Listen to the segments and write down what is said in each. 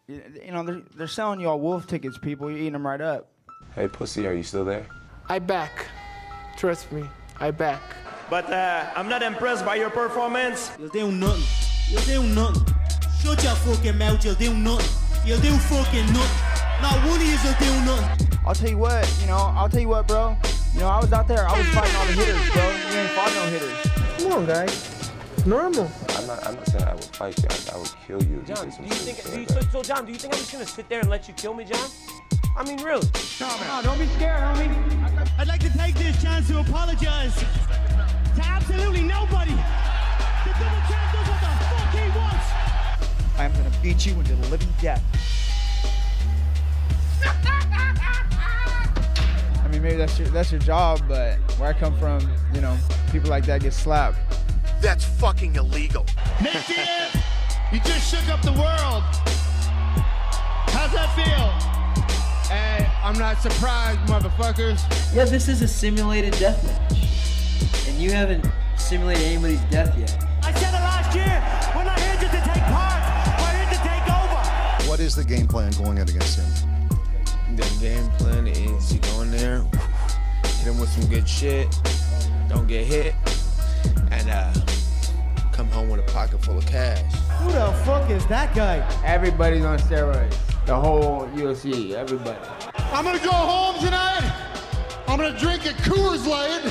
They're selling you all wolf tickets, people. You're eating them right up. Hey, pussy, are you still there? I back. Trust me, I back. But I'm not impressed by your performance. You'll do nothing. You'll do nothing. Shut your fucking mouth, you'll do nothing. You'll do fucking nothing. Not one of you will do nothing. I'll tell you what, bro. I was out there, I was fighting all the hitters, bro. You ain't fought no hitters. Come on, guys. It's normal. I'm not saying I would fight you. I would kill you. John, do you think I'm just gonna sit there and let you kill me, John? I mean, really? No, don't be scared, homie. I'd like to take this chance to apologize to absolutely nobody. The double champ does what the fuck he wants. I'm gonna beat you into the living death. I mean, maybe that's your job, but where I come from, people like that get slapped. That's fucking illegal. Nick Diaz, you just shook up the world. How's that feel? Hey, I'm not surprised, motherfuckers. Yeah, this is a simulated death match. And you haven't simulated anybody's death yet. I said it last year. We're not here just to take part. We're here to take over. What is the game plan going in against him? The game plan is you go in there, hit him with some good shit, don't get hit, and come home with a pocket full of cash. Who the fuck is that guy? Everybody's on steroids. The whole UFC, everybody. I'm gonna go home tonight. I'm gonna drink a Coors Light.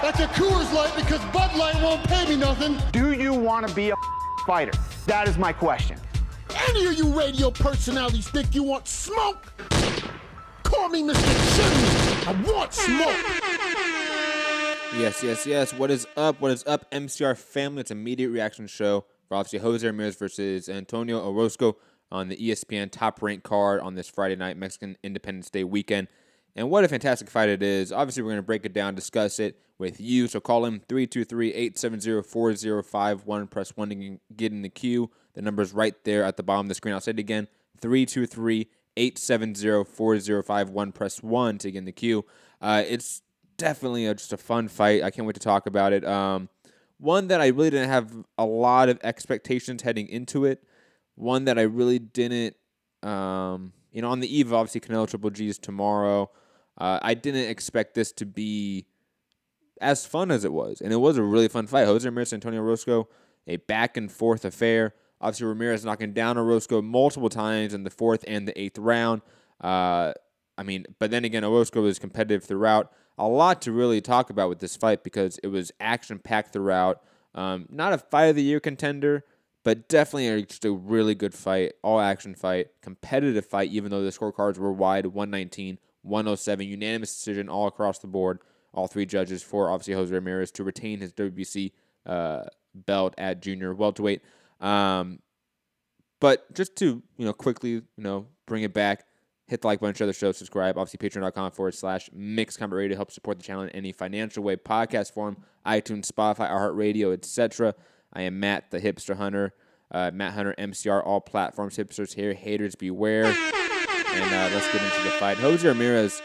That's a Coors Light because Bud Light won't pay me nothing. Do you want to be a fighter? That is my question. Any of you radio personalities think you want smoke? Call me Mr. Chimney. I want smoke. Yes. What is up? MCR family. It's an immediate reaction show for obviously Jose Ramirez versus Antonio Orozco on the ESPN top-ranked card on this Friday night, Mexican Independence Day weekend. And what a fantastic fight it is. Obviously, we're going to break it down, discuss it with you. So call him 323-870-4051. Press 1 to get in the queue. The number's right there at the bottom of the screen. I'll say it again, 323-870-4051. Press 1 to get in the queue. It's definitely just a fun fight. I can't wait to talk about it. One that I really didn't have a lot of expectations heading into it. One that I really didn't, on the eve of obviously Canelo Triple G's tomorrow, I didn't expect this to be as fun as it was. And it was a really fun fight. Jose Ramirez and Antonio Orozco, a back-and-forth affair. Obviously, Ramirez knocking down Orozco multiple times in the 4th and the 8th round. But then again, Orozco was competitive throughout. A lot to really talk about with this fight because it was action-packed throughout. Not a fight of the year contender, but definitely just a really good fight, all-action fight, competitive fight, even though the scorecards were wide, 119, 107, unanimous decision all across the board. All 3 judges for, obviously, Jose Ramirez to retain his WBC belt at junior welterweight. But just to, quickly, bring it back, hit the like button, share the show, subscribe. Obviously, patreon.com/mixedcombat radio to help support the channel in any financial way. Podcast form, iTunes, Spotify, iHeartRadio, etc. I am Matt, the Hipster Hunter. Matt Hunter, MCR, all platforms. Hipsters here, haters beware. And let's get into the fight. Jose Ramirez,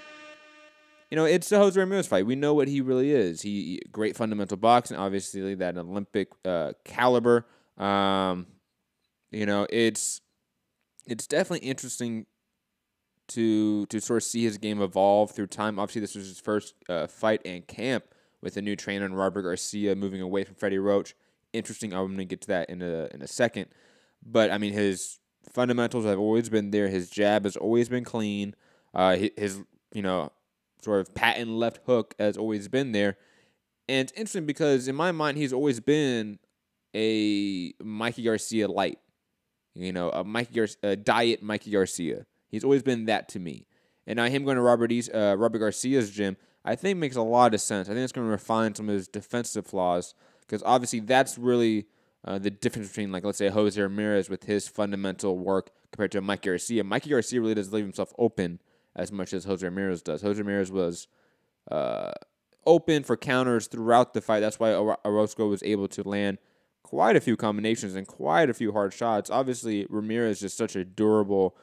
it's the Jose Ramirez fight. We know what he really is. He great fundamental boxing, obviously that Olympic caliber. It's definitely interesting to sort of see his game evolve through time. Obviously, this was his first fight and camp with a new trainer in Robert Garcia, moving away from Freddie Roach. Interesting. I'm going to get to that in a second. But, his fundamentals have always been there. His jab has always been clean. His sort of patent left hook has always been there. And it's interesting because, in my mind, he's always been a Mikey Garcia light. A diet Mikey Garcia. He's always been that to me. And now him going to Robert Garcia's gym, I think makes a lot of sense. I think it's going to refine some of his defensive flaws because obviously that's really the difference between, let's say, Jose Ramirez with his fundamental work compared to Mikey Garcia. Mikey Garcia really doesn't leave himself open as much as Jose Ramirez does. Jose Ramirez was open for counters throughout the fight. That's why Orozco was able to land quite a few combinations and quite a few hard shots. Obviously, Ramirez is just such a durable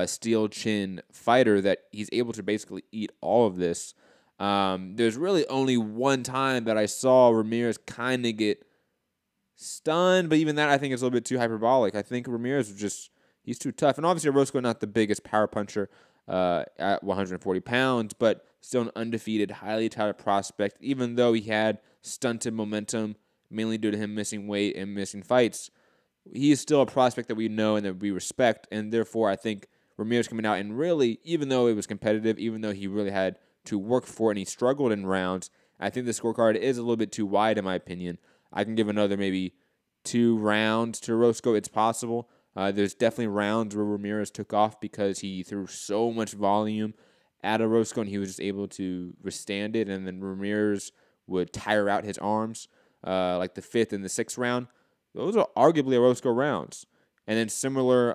steel chin fighter that he's able to basically eat all of this. There's really only one time that I saw Ramirez kind of get stunned, but even that I think is a little bit too hyperbolic. I think Ramirez was he's too tough. And obviously Orozco not the biggest power puncher at 140 pounds, but still an undefeated, highly touted prospect, even though he had stunted momentum, mainly due to him missing weight and missing fights. He is still a prospect that we know and that we respect, and therefore I think Ramirez coming out and really, even though it was competitive, even though he really had to work for it and he struggled in rounds, I think the scorecard is a little bit too wide in my opinion. I can give another maybe 2 rounds to Orozco. It's possible. There's definitely rounds where Ramirez took off because he threw so much volume at Orozco and he was just able to withstand it, and then Ramirez would tire out his arms, like the 5th and the 6th round. Those are arguably Orozco rounds. And then similar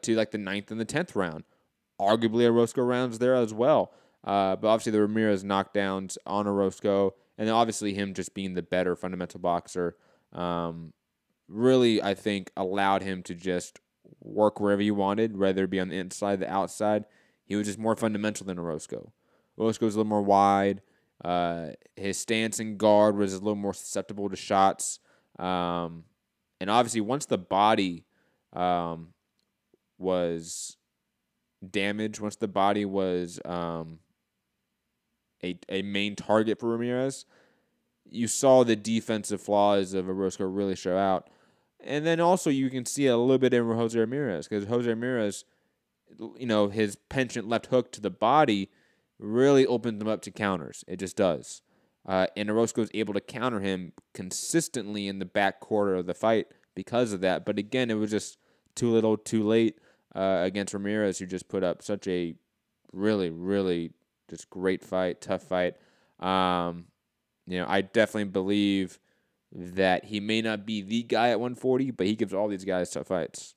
to like the 9th and the 10th round, arguably Orozco rounds there as well. But obviously the Ramirez knockdowns on Orozco, and then obviously him just being the better fundamental boxer, really I think allowed him to just work wherever he wanted, whether it be on the inside, the outside. He was just more fundamental than Orozco. Orozco was a little more wide. His stance and guard was a little more susceptible to shots. And obviously once the body was damaged, once the body was a main target for Ramirez, you saw the defensive flaws of Orozco really show out. And then also you can see a little bit in Jose Ramirez, because Jose Ramirez, his penchant left hook to the body really opened them up to counters. It just does. And Orozco was able to counter him consistently in the back quarter of the fight because of that. But again, it was just too little, too late against Ramirez, who just put up such a really, really just great fight, tough fight. I definitely believe that he may not be the guy at 140, but he gives all these guys tough fights.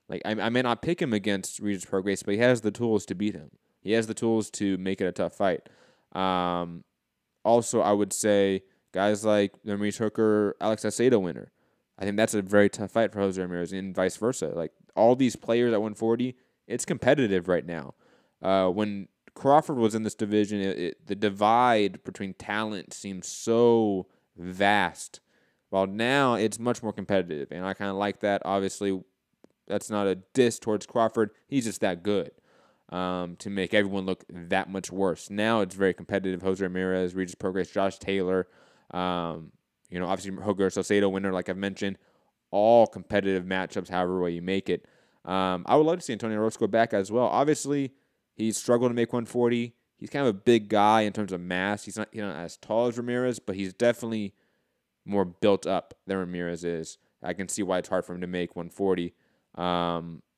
Like I may not pick him against Regis Prograis, but he has the tools to beat him. He has the tools to make it a tough fight. Also, I would say guys like the Maurice Hooker, Alex Acedo winner. I think that's a very tough fight for Jose Ramirez, and vice versa. Like all these players at 140, it's competitive right now. When Crawford was in this division, the divide between talent seemed so vast. While now it's much more competitive, and I kind of like that. Obviously, that's not a diss towards Crawford. He's just that good to make everyone look that much worse. Now it's very competitive. Jose Ramirez, Regis Prograis, Josh Taylor, obviously Hooker, Salcedo winner, like I've mentioned, all competitive matchups, however way you make it. I would love to see Antonio Orozco back as well. Obviously, he's struggled to make 140. He's kind of a big guy in terms of mass. He's not as tall as Ramirez, but he's definitely more built up than Ramirez is. I can see why it's hard for him to make 140.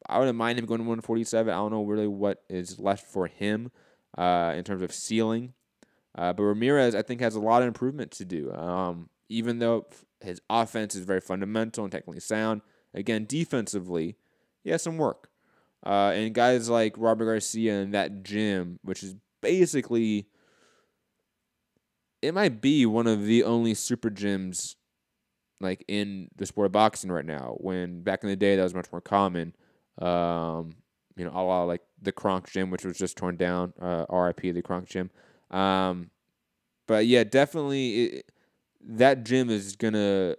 I wouldn't mind him going to 147. I don't know really what is left for him in terms of ceiling. But Ramirez, I think, has a lot of improvement to do. Even though his offense is very fundamental and technically sound, again, defensively, he has some work. And guys like Robert Garcia in that gym, which is basically, it might be one of the only super gyms like in the sport of boxing right now, when back in the day that was much more common. A la like the Kronk gym, which was just torn down, RIP the Kronk gym. But yeah, definitely that gym is going to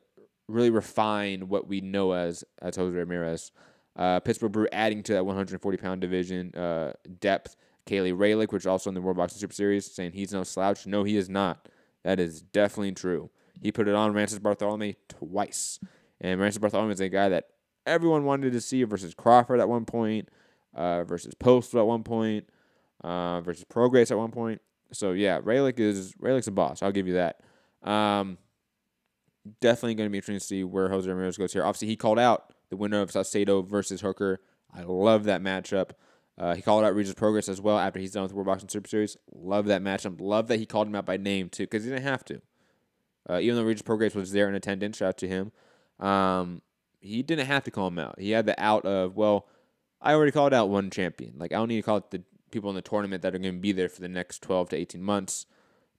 really refine what we know as Jose Ramirez. Pittsburgh Brew adding to that 140-pound division depth. Kaylee Raylick, which is also in the World Boxing Super Series, saying he's no slouch. No, he is not. That is definitely true. He put it on Francis Bartholomew twice. And Francis Bartholomew is a guy that everyone wanted to see versus Crawford at one point, versus Postol at one point, versus Prograis at one point. So, yeah, Raylick's a boss. I'll give you that. Definitely going to be interesting to see where Jose Ramirez goes here. Obviously, he called out the winner of Salcedo versus Hooker. I love that matchup. He called out Regis Prograis as well after he's done with the World Boxing Super Series. Love that matchup. Love that he called him out by name, too, because he didn't have to. Even though Regis Prograis was there in attendance, shout out to him, he didn't have to call him out. He had the out of, well, I already called out one champion. Like, I don't need to call it the people in the tournament that are going to be there for the next 12 to 18 months.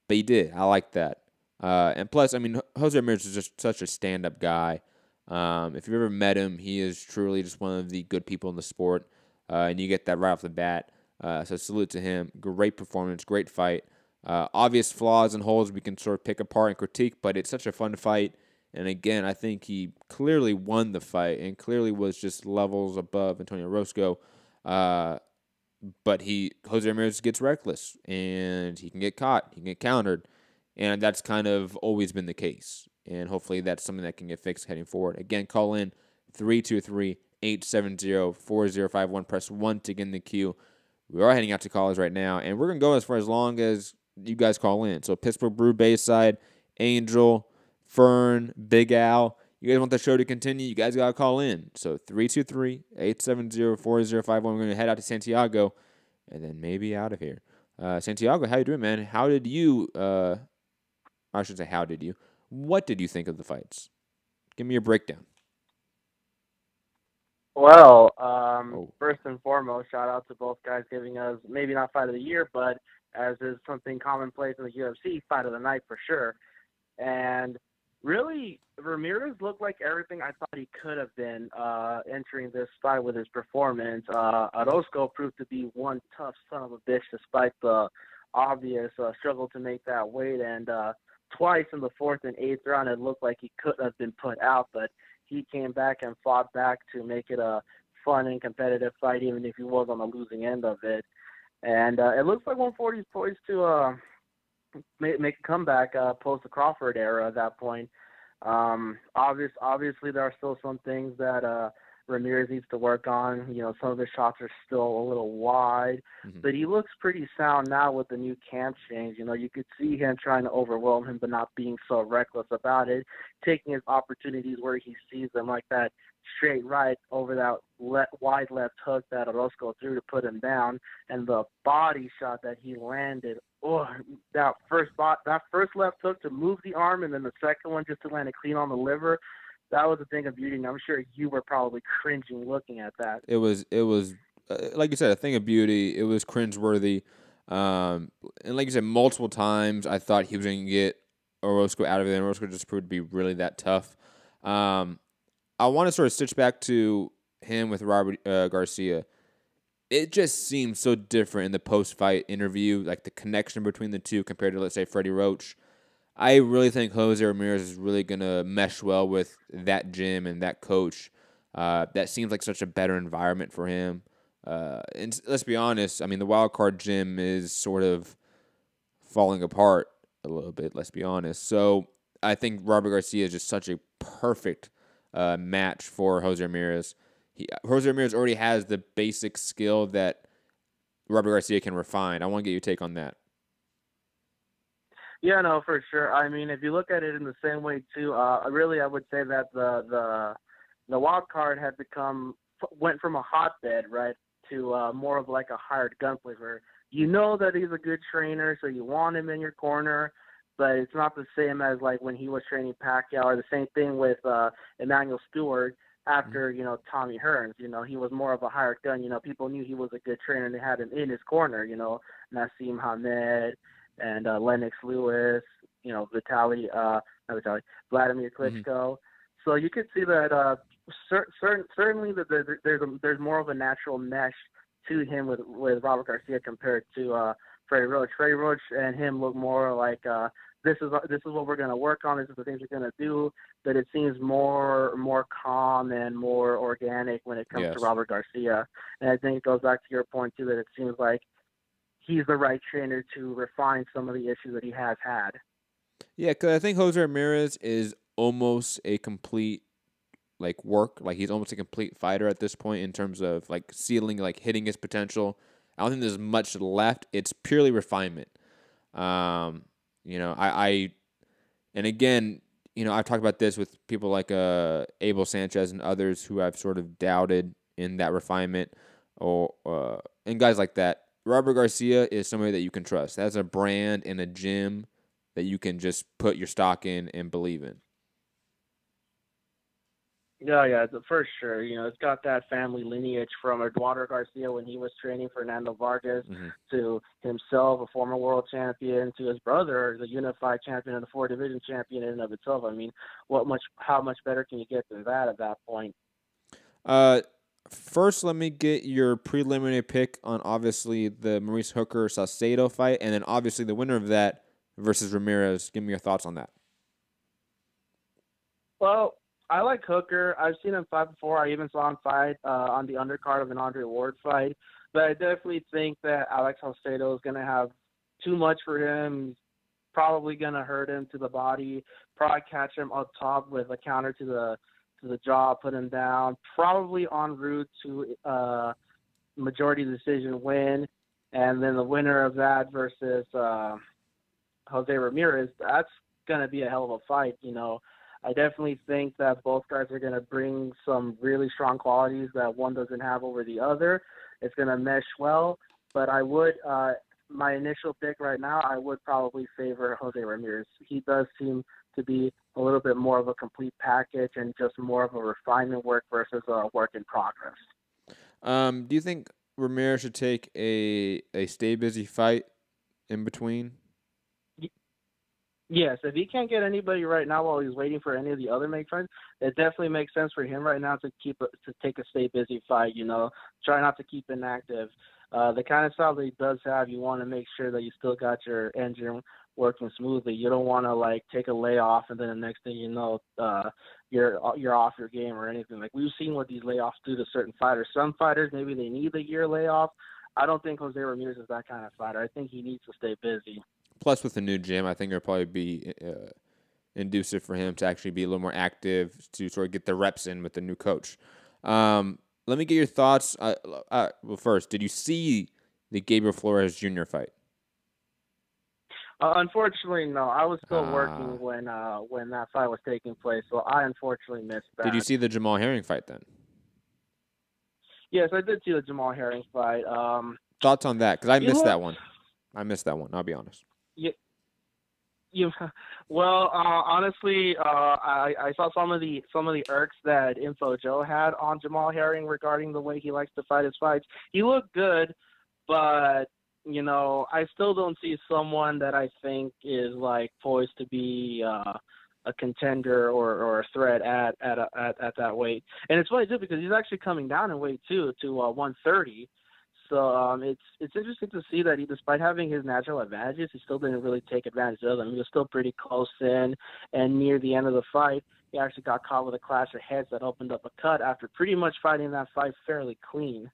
But he did. I like that. And plus, I mean, Jose Ramirez is just such a stand-up guy. If you've ever met him, he is truly just one of the good people in the sport. And you get that right off the bat. So salute to him. Great performance, great fight. Obvious flaws and holes we can sort of pick apart and critique, but it's such a fun fight. And again, I think he clearly won the fight and clearly was just levels above Antonio Orozco. But Jose Ramirez gets reckless, and he can get caught, he can get countered, and that's kind of always been the case. And hopefully that's something that can get fixed heading forward. Again, call in 323-870-4051. Press 1 to get in the queue. We are heading out to callers right now, and we're going to go for as long as you guys call in. So Pittsburgh Brew, Bayside, Angel, Fern, Big Al. You guys want the show to continue, you guys got to call in. So 323-870-4051. We're going to head out to Santiago and then maybe out of here. Santiago, how you doing, man? How did you, I should say how did you, what did you think of the fights? Give me a breakdown. Well, first and foremost, shout out to both guys giving us maybe not fight of the year, but as is something commonplace in the UFC, fight of the night for sure. And really, Ramirez looked like everything I thought he could have been entering this fight with his performance. Orozco proved to be one tough son of a bitch despite the obvious struggle to make that weight. And twice in the 4th and 8th round, it looked like he could have been put out, but he came back and fought back to make it a fun and competitive fight, even if he was on the losing end of it. And it looks like 140 is poised to make a comeback post the Crawford era at that point. Obviously, there are still some things that Ramirez needs to work on. You know, some of his shots are still a little wide, but he looks pretty sound now with the new camp change. You know, you could see him trying to overwhelm him, but not being so reckless about it, taking his opportunities where he sees them, like that straight right over that wide left hook that Orozco threw to put him down, and the body shot that he landed. Oh, that first left hook to move the arm, and then the second one just to land it clean on the liver. That was a thing of beauty, and I'm sure you were probably cringing looking at that. It was like you said, a thing of beauty. It was cringeworthy. And like you said, multiple times I thought he was going to get Orozco out of it, and Orozco just proved to be really that tough. I want to sort of stitch back to him with Robert Garcia. It just seemed so different in the post-fight interview, like the connection between the two compared to, let's say, Freddie Roach. I really think Jose Ramirez is really going to mesh well with that gym and that coach. That seems like such a better environment for him. And let's be honest, I mean, the wild card gym is sort of falling apart a little bit, let's be honest. So I think Robert Garcia is just such a perfect match for Jose Ramirez. Jose Ramirez already has the basic skill that Robert Garcia can refine. I want to get your take on that. Yeah, no, for sure. I mean, if you look at it in the same way too, really, I would say that the wild card went from a hotbed, right, to more of like a hired gunplay, where you know that he's a good trainer, so you want him in your corner, but it's not the same as like when he was training Pacquiao, or the same thing with Emmanuel Stewart after, you know, Tommy Hearns. You know, he was more of a hired gun. You know, people knew he was a good trainer and they had him in his corner, you know, Nassim Hamed and Lennox Lewis, you know, Vladimir Klitschko. So you could see that certainly that there's more of a natural mesh to him with Robert Garcia compared to Freddie Roach. Freddie Roach and him look more like this is what we're going to work on. This is the things we're going to do. But it seems more calm and more organic when it comes to Robert Garcia. And I think it goes back to your point too, that it seems like he's the right trainer to refine some of the issues that he has had. Yeah, because I think Jose Ramirez is almost a complete he's almost a complete fighter at this point in terms of like ceiling, like hitting his potential. I don't think there's much left. It's purely refinement. You know, and again, you know, I've talked about this with people like Abel Sanchez and others who I've sort of doubted in that refinement, and guys like that. Robert Garcia is somebody that you can trust. That's a brand and a gym that you can just put your stock in and believe in. Yeah, for sure. You know, it's got that family lineage from Eduardo Garcia when he was training Fernando Vargas, to himself, a former world champion, to his brother, the unified champion and the 4-division champion in and of itself. I mean, how much better can you get than that at that point? First, let me get your preliminary pick on obviously the Maurice Hooker-Salcedo fight, and then obviously the winner of that versus Ramirez. Give me your thoughts on that. Well, I like Hooker. I've seen him fight before. I even saw him fight on the undercard of an Andre Ward fight. But I definitely think that Alex Salcedo is going to have too much for him. He's probably going to hurt him to the body, probably catch him up top with a counter to the jaw, put him down, probably en route to majority decision win. And then the winner of that versus Jose Ramirez, that's going to be a hell of a fight, you know. I definitely think that both guys are going to bring some really strong qualities that one doesn't have over the other. It's going to mesh well, but I would, my initial pick right now, I would probably favor Jose Ramirez. He does seem to be a little bit more of a complete package and just more of a refinement work versus a work in progress. Do you think Ramirez should take a stay busy fight in between? Yes, if he can't get anybody right now while he's waiting for any of the other make fights, it definitely makes sense for him right now to take a stay busy fight. You know, try not to keep inactive. The kind of style that he does have, you want to make sure that you still got your engine working smoothly. You don't want to like take a layoff and then the next thing you know, you're off your game or anything. Like we've seen what these layoffs do to certain fighters. Some fighters maybe they need a year layoff. I don't think Jose Ramirez is that kind of fighter. I think he needs to stay busy. Plus, with the new gym, I think it'll probably be inducive for him to actually be a little more active to sort of get the reps in with the new coach. Let me get your thoughts. Well, first, did you see the Gabriel Flores Jr. fight? Unfortunately, no. I was still working when that fight was taking place, so I unfortunately missed that. Did you see the Jamal Herring fight then? Yes, I did see the Jamal Herring fight. Thoughts on that? Because I missed that one. I'll be honest. Well, honestly, I saw some of the irks that Info Joe had on Jamal Herring regarding the way he likes to fight his fights. He looked good, but you know, I still don't see someone that I think is like poised to be a contender or a threat at that weight. And it's funny too because he's actually coming down in weight too to 130. So it's interesting to see that he, despite having his natural advantages, he still didn't really take advantage of them. He was still pretty close in, and near the end of the fight, he actually got caught with a clash of heads that opened up a cut after pretty much fighting that fight fairly clean.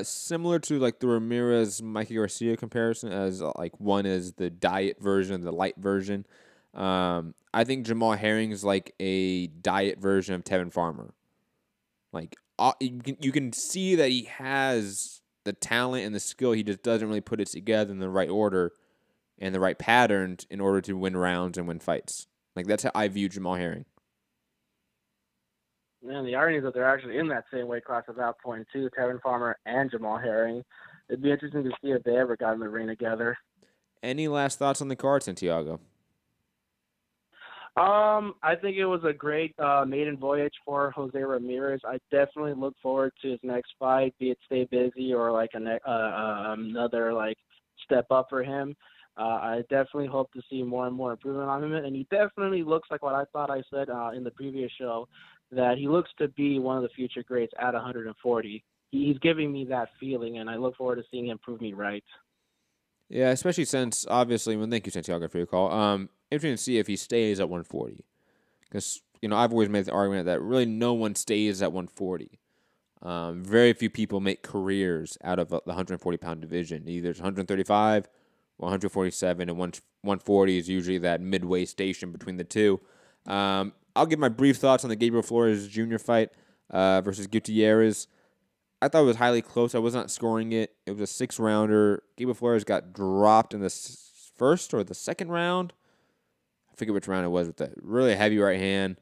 Similar to like the Ramirez Mikey Garcia comparison, as like one is the diet version, the light version. I think Jamal Herring is like a diet version of Tevin Farmer. Like you can see that he has the talent and the skill, he just doesn't really put it together in the right order and the right patterns in order to win rounds and win fights. Like, that's how I view Jamal Herring. Man, the irony is that they're actually in that same weight class at that point, too, Tevin Farmer and Jamal Herring. It'd be interesting to see if they ever got in the ring together. Any last thoughts on the card, Santiago? I think it was a great maiden voyage for Jose Ramirez. I definitely look forward to his next fight, be it stay busy or like another like step up for him. I definitely hope to see more and more improvement on him, and he definitely looks like what I thought I said in the previous show, that he looks to be one of the future greats at 140. He's giving me that feeling, and I look forward to seeing him prove me right. Yeah, especially since, obviously, thank you, Santiago, for your call. Interesting to see if he stays at 140. Because, I've always made the argument that really no one stays at 140. Very few people make careers out of the 140-pound division. Either it's 135 or 147, and 140 is usually that midway station between the two. I'll give my brief thoughts on the Gabriel Flores Jr. fight versus Gutierrez. I thought it was highly close. I was not scoring it. It was a 6-rounder. Gabriel Flores got dropped in the first or the second round. I forget which round it was with that really heavy right hand.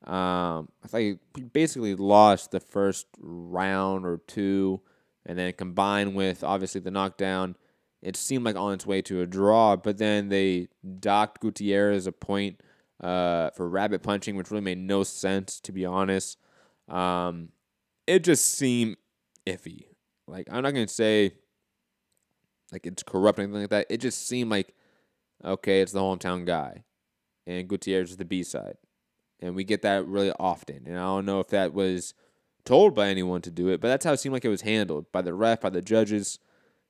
I thought he basically lost the first round or two, and then combined with, obviously, the knockdown, it seemed like on its way to a draw, but then they docked Gutierrez a point for rabbit punching, which really made no sense, to be honest. It just seemed iffy. Like, I'm not going to say like it's corrupt or anything like that. It just seemed like, okay, it's the hometown guy, and Gutierrez is the B-side. And we get that really often. And I don't know if that was told by anyone to do it, but that's how it seemed like it was handled by the ref, by the judges.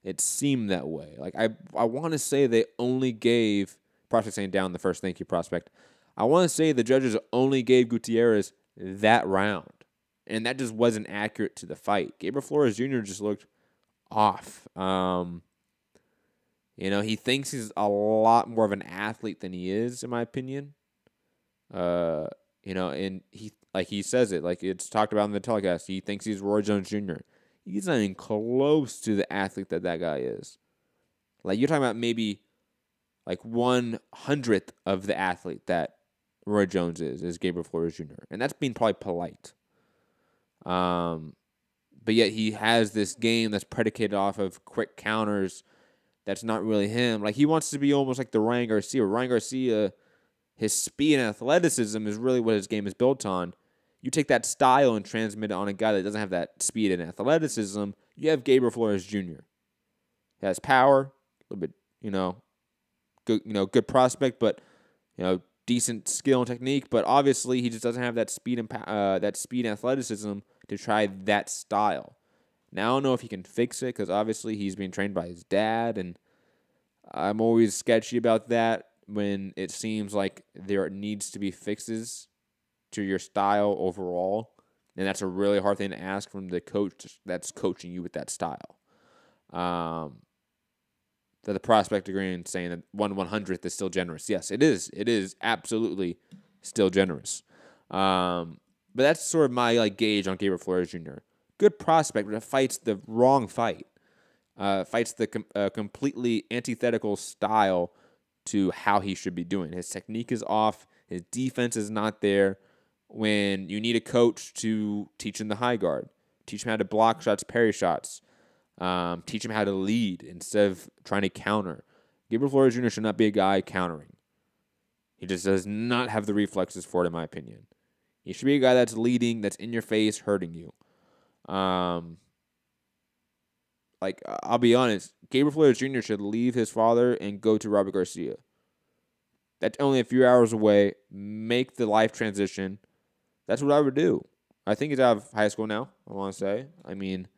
It seemed that way. Like, I want to say they only gave Prospect saying down the first, thank you, Prospect. I want to say the judges only gave Gutierrez that round, and that just wasn't accurate to the fight. Gabriel Flores Jr. just looked off. He thinks he's a lot more of an athlete than he is, in my opinion. And he says it, like it's talked about in the telecast. He thinks he's Roy Jones Jr. He's not even close to the athlete that guy is. Like, you're talking about maybe like 1/100th of the athlete that Roy Jones is Gabriel Flores Jr. And that's being probably polite. But yet he has this game that's predicated off of quick counters. That's not really him. Like, he wants to be almost like the Ryan Garcia. Ryan Garcia, his speed and athleticism is really what his game is built on. You take that style and transmit it on a guy that doesn't have that speed and athleticism, you have Gabriel Flores Jr. He has power, a little bit, good prospect, but decent skill and technique. But obviously, he just doesn't have that speed and athleticism to try that style. Now I don't know if he can fix it, because obviously he's being trained by his dad, and I'm always sketchy about that when it seems like there needs to be fixes to your style overall, and that's a really hard thing to ask from the coach that's coaching you with that style. That the prospect agreeing, saying that 1/100th is still generous. Yes, it is. It is absolutely still generous. But that's sort of my gauge on Gabriel Flores Jr. Good prospect, but it fights the wrong fight. Fights the completely antithetical style to how he should be doing. His technique is off. His defense is not there. When you need a coach to teach him the high guard, teach him how to block shots, parry shots, teach him how to lead instead of trying to counter. Gabriel Flores Jr. should not be a guy countering. He just does not have the reflexes for it, in my opinion. He should be a guy that's leading, that's in your face, hurting you. I'll be honest, Gabriel Flores Jr. should leave his father and go to Robert Garcia. That's only a few hours away. Make the life transition. That's what I would do. I think he's out of high school now, I want to say. I mean,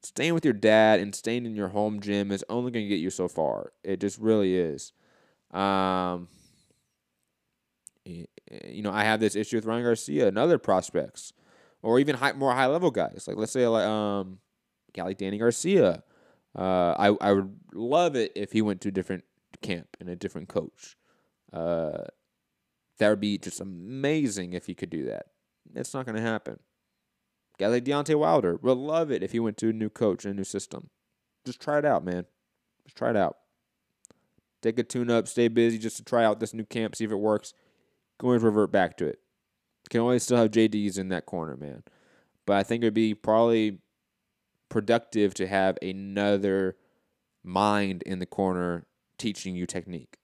staying with your dad and staying in your home gym is only going to get you so far. It just really is. I have this issue with Ryan Garcia and other prospects, or even more high-level guys. Like, let's say, Danny Garcia. I would love it if he went to a different camp and a different coach. That would be just amazing if he could do that. It's not going to happen. Guy like Deontay Wilder would love it if he went to a new coach and a new system. Just try it out, man. Just try it out. Take a tune-up, stay busy just to try out this new camp, see if it works. Go and revert back to it. Can always still have JDs in that corner, man. But I think it would be probably productive to have another mind in the corner teaching you technique.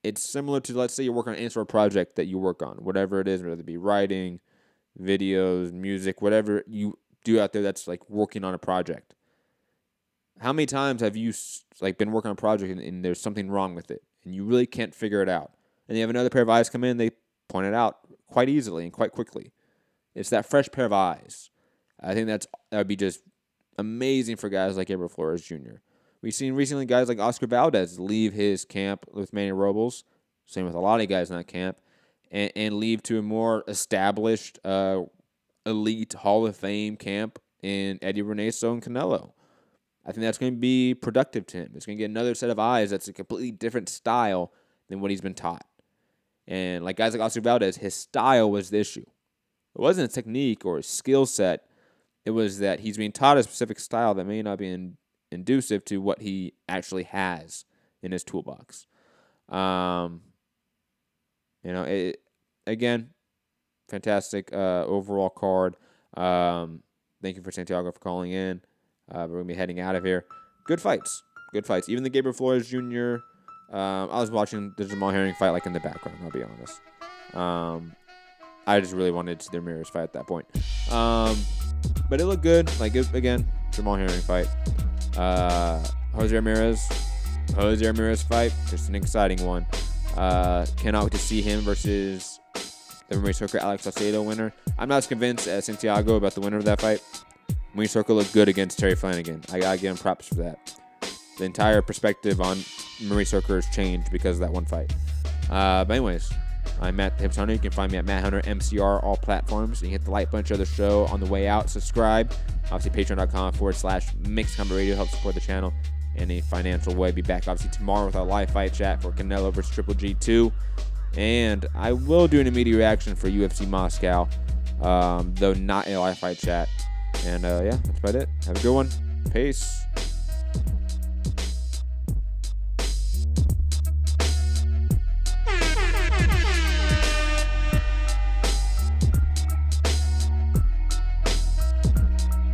It's similar to, let's say you work on any sort of project that you work on, whatever it is, whether it be writing, videos, music, whatever you do out there that's like working on a project. How many times have you been working on a project and there's something wrong with it and you really can't figure it out? And you have another pair of eyes come in, they point it out quite easily and quite quickly. It's that fresh pair of eyes. I think that would be just amazing for guys like Gabriel Flores Jr. We've seen recently guys like Oscar Valdez leave his camp with Manny Robles, same with a lot of guys in that camp, and leave to a more established, elite Hall of Fame camp in Eddie Reneso and Canelo. I think that's going to be productive to him. It's going to get another set of eyes that's a completely different style than what he's been taught. And like guys like Oscar Valdez, his style was the issue. It wasn't a technique or a skill set. It was that he's being taught a specific style that may not be inducive to what he actually has in his toolbox. Again, fantastic overall card. Thank you for Santiago for calling in. We're going to be heading out of here. Good fights. Even the Gabriel Flores Jr., I was watching the Jamal Herring fight in the background, I'll be honest. I just really wanted to see the Ramirez fight at that point. But it looked good. Again, Jamal Herring fight. Jose Ramirez fight, just an exciting one. Cannot wait to see him versus the Maurice Hooker Alex Salcedo winner. I'm not as convinced as Santiago about the winner of that fight. Maurice Hooker looked good against Terry Flanagan. I gotta give him props for that. The entire perspective on Maurice Hooker has changed because of that one fight. But anyways, I'm Matt the Hips Hunter. You can find me at Matt Hunter MCR, all platforms. You can hit the like bunch of the show on the way out. Subscribe. Obviously, patreon.com/Mixed Combat Radio. Help support the channel in a financial way. Be back, obviously, tomorrow with our live fight chat for Canelo versus Triple G2. And I will do an immediate reaction for UFC Moscow, though not a live fight chat. And, yeah, that's about it. Have a good one. Peace.